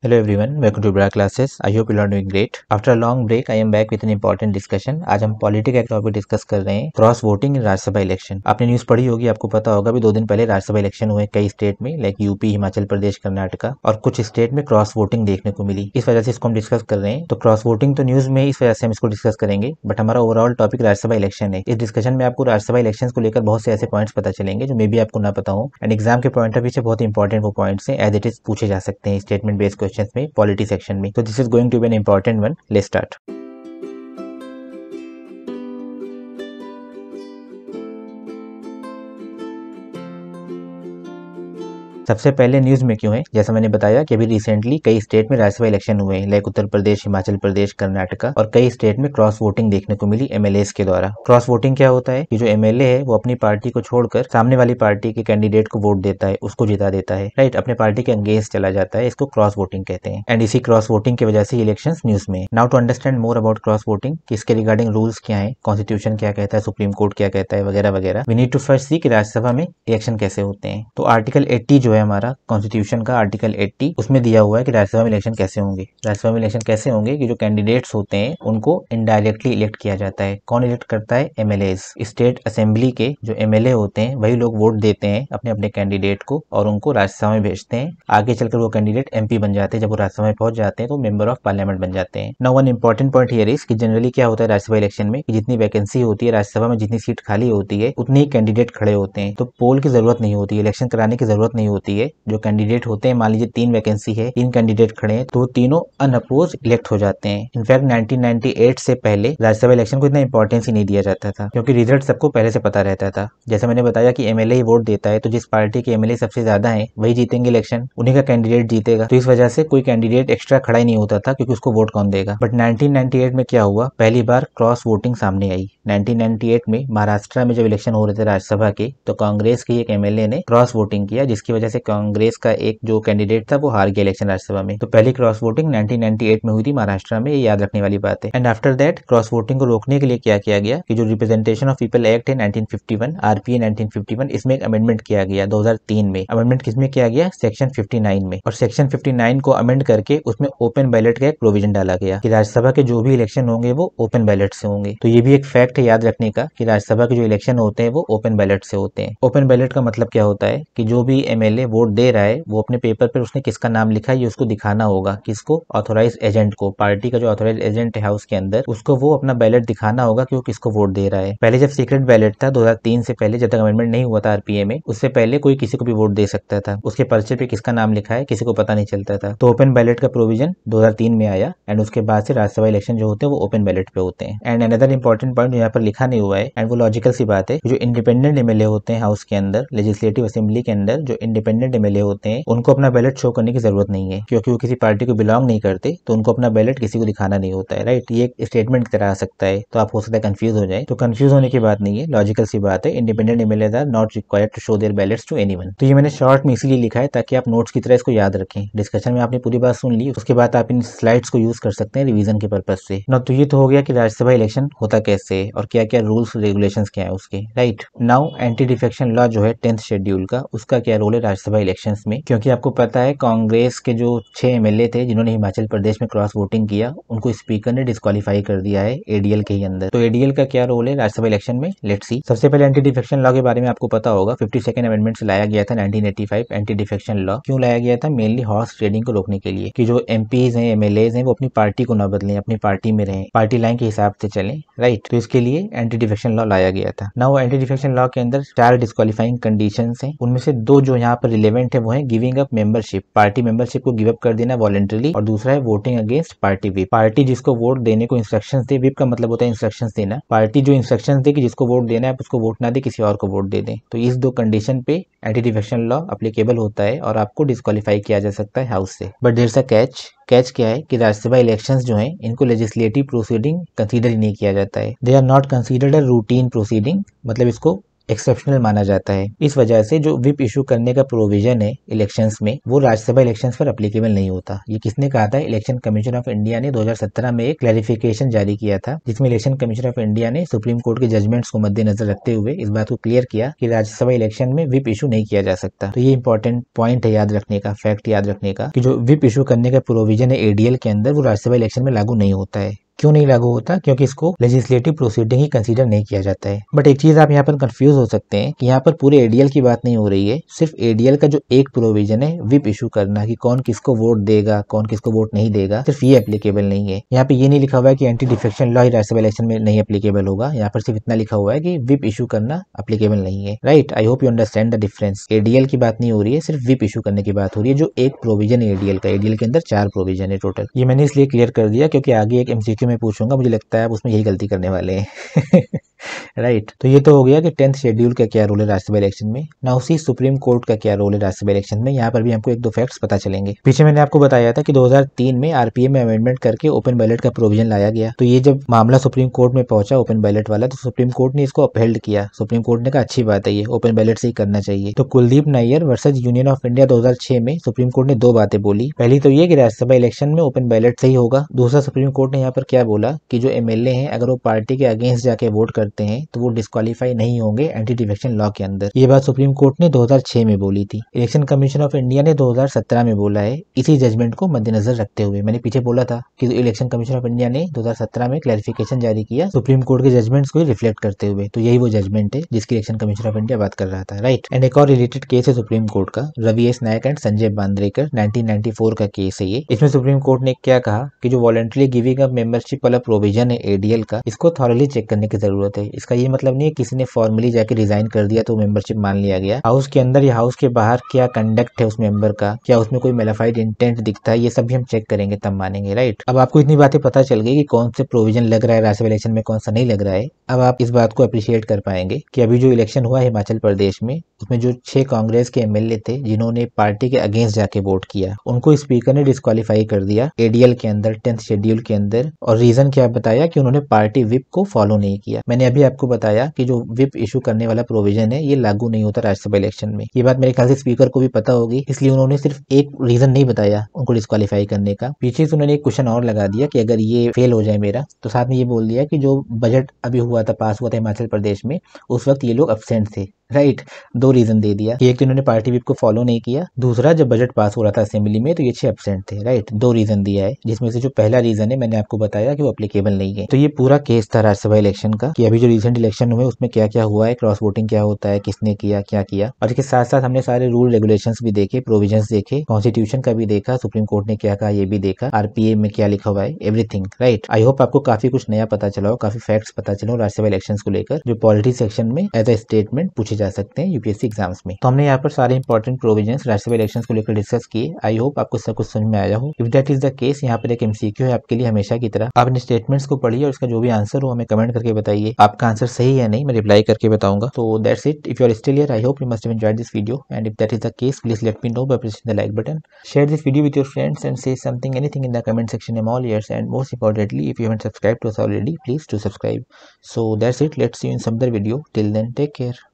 Hello everyone, welcome to Bra Classes. I hope you are doing great. After a long break, I am back with an important discussion. आज हम politic का topic discuss कर रहे हैं, cross voting in Rajya Sabha election. आपने news पढ़ी होगी, आपको पता होगा भी 2 दिन पहले राज्यसभा इलेक्शन हुए कई स्टेट में, लाइक यूपी, हिमाचल प्रदेश, कर्नाटका और कुछ स्टेट में क्रॉस वोटिंग देखने को मिली। इस वजह से इसको हम डिस्कस कर रहे हैं। तो क्रॉस वोटिंग तो न्यूज में, इस वजह से हम इसको डिस्कस करेंगे, बट हमारा ओवरऑल टॉपिक राज्यसभा इलेक्शन है। इस डिस्कशन में आपको राज्यसभा इलेक्शन को लेकर बहुत से ऐसे पॉइंट्स पता चलेंगे जो मे बी आपको ना पता हो, एंड एग्जाम के पॉइंट ऑफ व्यू से बहुत इंपॉर्टेंट वो पॉइंट्स हैं, एज इट इज पूछे जा सकते हैं स्टेटमेंट बेस्ड क्वेश्चंस में, पॉलिटी सेक्शन में। तो this is going to be an important one. Let's start. सबसे पहले न्यूज में क्यों है, जैसा मैंने बताया कि अभी रिसेंटली कई स्टेट में राज्यसभा इलेक्शन हुए हैं, लाइक उत्तर प्रदेश, हिमाचल प्रदेश, कर्नाटका, और कई स्टेट में क्रॉस वोटिंग देखने को मिली एमएलएस के द्वारा। क्रॉस वोटिंग क्या होता है कि जो एमएलए है वो अपनी पार्टी को छोड़कर सामने वाली पार्टी के कैंडिडेट को वोट देता है, उसको जिता देता है, राइट, अपने पार्टी के अगेंस्ट चला जाता है। इसको क्रॉस वोटिंग कहते हैं, एंड इसी क्रॉस वोटिंग की वजह से इलेक्शन न्यूज में। Now to understand more about cross voting, कि इसके रिगार्डिंग रूल्स क्या है, कॉन्स्टिट्यूशन क्या कहता है, सुप्रीम कोर्ट क्या कहता है, वगैरह वगैरह, वी नीड टू फर्स्ट सी कि राज्यसभा में इलेक्शन कैसे होते हैं। तो आर्टिकल 80 जो है हमारा कॉन्स्टिट्यूशन का, आर्टिकल 80, उसमें दिया हुआ है कि राज्यसभा में इलेक्शन कैसे होंगे। राज्यसभा में इलेक्शन कैसे होंगे कि जो कैंडिडेट्स होते हैं उनको इनडायरेक्टली इलेक्ट किया जाता है। कौन इलेक्ट करता है? एमएलएस। स्टेट असेंबली के जो एमएलए होते हैं वही लोग वोट देते हैं अपने अपने कैंडिडेट को और उनको राज्यसभा में भेजते हैं। आगे चलकर वो कैंडिडेट एमपी बन जाते हैं। जब वो राज्यसभा में पहुंच जाते हैं तो मेंबर ऑफ पार्लियामेंट बन जाते हैं। Now one important point here is कि जनरली क्या होता है राज्यसभा इलेक्शन में कि जितनी वैकेंसी होती है राज्यसभा में, जितनी सीट खाली होती है उतनी ही कैंडिडेट खड़े होते हैं। तो पोल की जरूरत नहीं होती है, इलेक्शन कराने की जरूरत नहीं होती है। जो कैंडिडेट होते हैं, मान लीजिए 3 वैकेंसी है, 3 कैंडिडेट खड़े हैं, तो तीनों अनअपोज इलेक्ट हो जाते हैं। इनफैक्ट 1998 से पहले राज्यसभा इलेक्शन को इतना इंपॉर्टेंस ही नहीं दिया जाता था, क्योंकि रिजल्ट सबको पहले से पता रहता था। जैसे मैंने बताया कि एमएलए ही वोट देता है, तो जिस पार्टी के एमएलए सबसे ज्यादा है वही जीतेंगे इलेक्शन, उन्हीं का कैंडिडेट जीतेगा। तो इस वजह से कोई कैंडिडेट एक्स्ट्रा खड़ा ही नहीं होता था, क्योंकि उसको वोट कौन देगा। बट 1998 में क्या हुआ, पहली बार क्रॉस वोटिंग सामने आई। 1998 में महाराष्ट्र में जब इलेक्शन हो रहे थे राज्यसभा के, तो कांग्रेस के एक एमएलए ने क्रॉस वोटिंग किया, जिसकी वजह से कांग्रेस का एक जो कैंडिडेट था वो हार गया इलेक्शन राज्यसभा में। तो पहली क्रॉस वोटिंग 1998 में हुई थी महाराष्ट्र में, ये याद रखने वाली बात है। And after that cross voting को रोकने के लिए क्या किया गया कि जो रिप्रेजेंटेशन ऑफ पीपल एक्ट है 1951, आरपीए 1951, इसमें एक अमेंडमेंट किया गया 2003 में। अमेंडमेंट किसमें किया गया? सेक्शन 59 में। और सेक्शन 59 को अमेंड करके उसमें ओपन बैलेट का एक प्रोविजन डाला गया कि राज्यसभा के जो भी इलेक्शन होंगे वो ओपन बैलेट से होंगे। तो ये भी एक फैक्ट है याद रखने का कि राज्यसभा के जो इलेक्शन होते हैं वो ओपन बैलेट से होते हैं। ओपन बैलेट का मतलब क्या होता है कि जो भी एमएलए वोट दे रहा है वो अपने पेपर पर उसने किसका नाम लिखा है ये उसको दिखाना होगा। किसको? ऑथोराइज एजेंट को। पार्टी का जो ऑथोराइज एजेंट है हाउस के अंदर, उसको वो अपना बैलेट दिखाना होगा कि वो किसको वोट दे रहा है। पहले जब सीक्रेट बैलेट था 2003 से पहले, जब तक अमेंडमेंट नहीं हुआ था आरपीए में, उससे पहले कोई किसी को भी वोट दे सकता था। उसके पर्चे पे किसका नाम लिखा है किसी को पता नहीं चलता था। तो ओपन बैलेट का प्रोविजन 2003 में आया, एंड उसके बाद से राज्यसभा इलेक्शन जो होते हैं वो ओपन बैलेट पे होते हैं। एंड अनदर इंपॉर्टेंट पॉइंट यहाँ पर लिखा नहीं हुआ है, एंड वो लॉजिकल सी बात है, जो इंडिपेंडेंट एमएलए होते हैं हाउस के अंदर, लेजिस्लेटिव असेंबली के अंदर जो इंडिपेंडेंट एमएलए होते हैं, उनको अपना बैलेट शो करने की जरूरत नहीं है, क्योंकि वो किसी पार्टी को बिलोंग नहीं करते, तो उनको अपना बैलेट किसी को दिखाना नहीं होता है, राइट। ये एक स्टेटमेंट की तरह आ सकता है, तो आप हो सकता है कंफ्यूज हो जाए। तो कंफ्यूज होने की बात नहीं है, लॉजिकल सी बात है। Independent MLA are not required to show their ballots to anyone. तो ये मैंने शॉर्ट में इसीलिए लिखा है ताकि आप नोट्स की तरह इसको याद रखें। डिस्कशन में आपने पूरी बात सुन ली, उसके बाद आप इन स्लाइड्स को यूज कर सकते हैं रिवीजन के पर्पज से ना। तो ये तो हो गया कि राज्यसभा इलेक्शन होता कैसे और क्या क्या रूल्स रेगुलेशन क्या है उसके, right. Now anti defection law जो है 10th शेड्यूल का, उसका क्या रोल है राज्यसभा इलेक्शन में? क्योंकि आपको पता है कांग्रेस के जो 6 एमएलए थे जिन्होंने हिमाचल प्रदेश में क्रॉस वोटिंग किया, उनको स्पीकर ने डिस्क्वालीफाई कर दिया है एडीएल के ही अंदर। तो एडीएल का क्या रोल है राज्यसभा इलेक्शन में? Let's see. सबसे पहले एंटी डिफेक्शन लॉ के बारे में आपको पता होगा, 52nd अमेंडमेंट से लाया गया था 1985 एंटी डिफेक्शन लॉ। क्यों लाया गया था? मेनली हॉर्स ट्रेडिंग को रोकने के लिए, कि जो एमपीज हैं, एमएलए हैं, वो अपनी पार्टी को ना बदलें, अपनी पार्टी में रहें, पार्टी लाइन के हिसाब से चलें, राइट। तो इसके लिए एंटी डिफेक्शन लॉ लाया गया था। ना वो एंटी डिफेक्शन लॉ के अंदर 4 डिस्क्वालीफाइंग कंडीशंस हैं, उनमें से 2 जो यहाँ पर रिलेवेंट है वो है giving up membership, party membership को गिव अप कर देना वॉलंटरली, और दूसरा है voting against party whip. Party जिसको वोट देने को इंस्ट्रक्शंस दे, व्हिप का मतलब होता है इंस्ट्रक्शंस देना, पार्टी जो इंस्ट्रक्शंस दे कि जिसको वोट देना है आप उसको वोट ना दे, किसी और को वोट दे दें। तो इस 2 कंडीशन पे एंटी डिफेक्शन लॉ अप्लीकेबल होता है और आपको डिस्क्वालीफाई किया जा सकता है हाउस से। But there is a catch. Catch क्या है कि राज्यसभा इलेक्शंस जो हैं इनको लेजिस्लेटिव प्रोसीडिंग कंसीडर ही नहीं किया जाता है। They are not considered a routine proceeding, मतलब इसको एक्सेप्शनल माना जाता है। इस वजह से जो विप इशू करने का प्रोविजन है इलेक्शंस में वो राज्यसभा इलेक्शंस पर एप्लीकेबल नहीं होता। ये किसने कहा था? इलेक्शन कमीशन ऑफ इंडिया ने 2017 में एक क्लैरिफिकेशन जारी किया था, जिसमें इलेक्शन कमीशन ऑफ इंडिया ने सुप्रीम कोर्ट के जजमेंट्स को मद्देनजर रखते हुए इस बात को क्लियर किया कि राज्यसभा इलेक्शन में विप इशू नहीं किया जा सकता। तो ये इंपॉर्टेंट पॉइंट है याद रखने का, फैक्ट याद रखने का, कि जो विप इशू करने का प्रोविजन है एडीएल के अंदर वो राज्यसभा इलेक्शन में लागू नहीं होता है। क्यों नहीं लागू होता? क्योंकि इसको लेजिस्लेटिव प्रोसीडिंग ही कंसीडर नहीं किया जाता है। बट एक चीज आप यहाँ पर कंफ्यूज हो सकते हैं कि यहाँ पर पूरे एडीएल की बात नहीं हो रही है, सिर्फ एडीएल का जो एक प्रोविजन है विप इशू करना, कि कौन किसको वोट देगा, कौन किसको वोट नहीं देगा, सिर्फ ये एप्लीकेबल नहीं है। यहाँ पे ये नहीं लिखा हुआ है कि एंटी डिफेक्शन लॉ ही राज्यसभा इलेक्शन में नहीं एप्लीकेबल होगा। यहाँ पर सिर्फ इतना लिखा हुआ है कि विप इशू करना एप्लीकेबल नहीं है। Right, I hope you understand the difference. ADL की बात नहीं हो रही है, सिर्फ विप इशू करने की बात हो रही है, जो एक प्रोविजन है एडीएल का। एडीएल के अंदर 4 प्रोविजन है टोटल। ये मैंने इसलिए क्लियर कर दिया क्योंकि आगे एक एमसीक्यू में पूछूंगा, मुझे लगता है आप उसमें यही गलती करने वाले हैं। राइट, तो ये तो हो गया कि 10th शेड्यूल का क्या रोल है राज्यसभा इलेक्शन में। ना उसी सुप्रीम कोर्ट का क्या रोल है राज्यसभा इलेक्शन में, यहाँ पर भी हमको एक दो फैक्ट्स पता चलेंगे। पीछे मैंने आपको बताया था कि 2003 में आरपीए में अमेंडमेंट करके ओपन बैलेट का प्रोविजन लाया गया। तो ये जब मामला सुप्रीम कोर्ट में पहुंचा ओपन बैलेट वाला, तो सुप्रीम कोर्ट ने इसको अपहेल्ड किया। सुप्रीम कोर्ट ने कहा अच्छी बात है, ये ओपन बैलेट से ही करना चाहिए। तो Kuldip Nayar versus Union of India 2006 में सुप्रीम कोर्ट ने 2 बातें बोली। पहली तो ये कि राज्यसभा इलेक्शन में ओपन बैलेट से ही होगा। दूसरा, सुप्रीम कोर्ट ने यहाँ पर क्या बोला कि जो एमएलए हैं अगर वो पार्टी के अगेंस्ट जाके वोट करते हैं तो वो डिस्क्वालीफाई नहीं होंगे एंटी डिफेक्शन लॉ के अंदर। ये बात सुप्रीम कोर्ट ने 2006 में बोली थी। इलेक्शन कमीशन ऑफ इंडिया ने 2017 में बोला है, इसी जजमेंट को मद्देनजर रखते हुए। मैंने पीछे बोला था कि इलेक्शन कमीशन ऑफ इंडिया ने 2017 में क्लैरिफिकेशन जारी किया सुप्रीम कोर्ट के जजमेंट्स को रिफ्लेक्ट करते हुए। तो यही वो जजमेंट है जिसकी इलेक्शन कमीशन ऑफ इंडिया बात कर रहा था। राइट, एंड एक और रिलेटेड केस है सुप्रीम कोर्ट का, रवि एस नायक एंड संजय बांद्रेकर 1994 का केस है ये। इसमें सुप्रीम कोर्ट ने क्या कहा कि जो वॉलंटरी गिविंग ऑफ मेंबरशिप वाला प्रोविजन है एडीएल का, इसको थॉरली चेक करने की जरूरत है। इसका ये मतलब नहीं है किसी ने फॉर्मली जाके रिजाइन कर दिया तो मेंबरशिप मान लिया गया। हाउस के अंदर या हाउस के बाहर क्या कंडक्ट है उस मेंबर का, क्या उसमें कोई मेलाफाइड इंटेंट दिखता है, ये सब भी हम चेक करेंगे तब मानेंगे। राइट, अब आपको इतनी बातें पता चल गई कि कौन से प्रोविजन लग रहा है राज्यसभा इलेक्शन में, कौन सा नहीं लग रहा है। अब आप इस बात को अप्रिशिएट कर पाएंगे कि अभी जो इलेक्शन हुआ हिमाचल प्रदेश में, उसमें जो 6 कांग्रेस के एमएलए थे जिन्होंने पार्टी के अगेंस्ट जाके वोट किया, उनको स्पीकर ने डिस्क्वालीफाई कर दिया एडीएल के अंदर 10th शेड्यूल के अंदर। और रीजन क्या बताया कि उन्होंने पार्टी विप को फॉलो नहीं किया। मैंने अभी आपको बताया कि जो विप इशू करने वाला प्रोविजन है ये लागू नहीं होता राज्यसभा इलेक्शन में। ये बात मेरे ख्याल से स्पीकर को भी पता होगी, इसलिए उन्होंने सिर्फ एक रीजन नहीं बताया उनको डिस्क्वालीफाई करने का। पीछे से उन्होंने एक क्वेश्चन और लगा दिया कि अगर ये फेल हो जाए मेरा, तो साथ में ये बोल दिया कि जो बजट अभी हुआ था, पास हुआ था हिमाचल प्रदेश में, उस वक्त ये लोग एब्सेंट थे। राइट, 2 रीजन दे दिया। एक तो इन्होंने पार्टी विप को फॉलो नहीं किया, दूसरा जब बजट पास हो रहा था असेंबली में तो ये 6 एब्सेंट थे। राइट, 2 रीजन दिया है, जिसमें से जो पहला रीजन है मैंने आपको बताया कि वो एप्लीकेबल नहीं है। तो ये पूरा केस था राज्यसभा इलेक्शन का कि अभी जो रिसेंट इलेक्शन हुए उसमें क्या क्या हुआ है, क्रॉस वोटिंग क्या होता है, किसने किया, क्या किया। और इसके साथ साथ हमने सारे रूल रेगुलेशंस भी देखे, प्रोविजंस देखे, कॉन्स्टिट्यूशन का भी देखा, सुप्रीम कोर्ट ने क्या कहा ये भी देखा, आरपीए में क्या लिखा हुआ है, एवरीथिंग। राइट, आई होप आपको काफी कुछ नया पता चला हो, काफी फैक्ट्स पता चले हो राज्यसभा इलेक्शंस को लेकर, जो पॉलिटी सेक्शन में एज ए स्टेटमेंट पूछे जा सकते हैं यूपीएससी एग्जाम्स में। तो हमने यहाँ पर सारे इंपॉर्टेंट प्रोविजंस राज्यसभा इलेक्शंस को लेकर डिस्कस किए। आई होप आपको सब कुछ समझ में आया हो। If that is the case, यहाँ पर एक एमसीक्यू है आपके लिए हमेशा की तरह। आप इन स्टेटमेंट्स को पढ़िए और इसका जो भी आंसर हो हमें कमेंट करके बताइए। आपका आंसर सही है नहीं, मैं रिप्लाई करके बताऊंगा। तो that's it. If you are still here, I hope you must have enjoyed this video, and if that is the case, please let me know by pressing the like button. Share this video with your friends and say something, anything in the comment section. I'm all ears. And most importantly, if you haven't subscribed to us already, please do subscribe. So that's it. Let's see you in some other video. Till then, take care.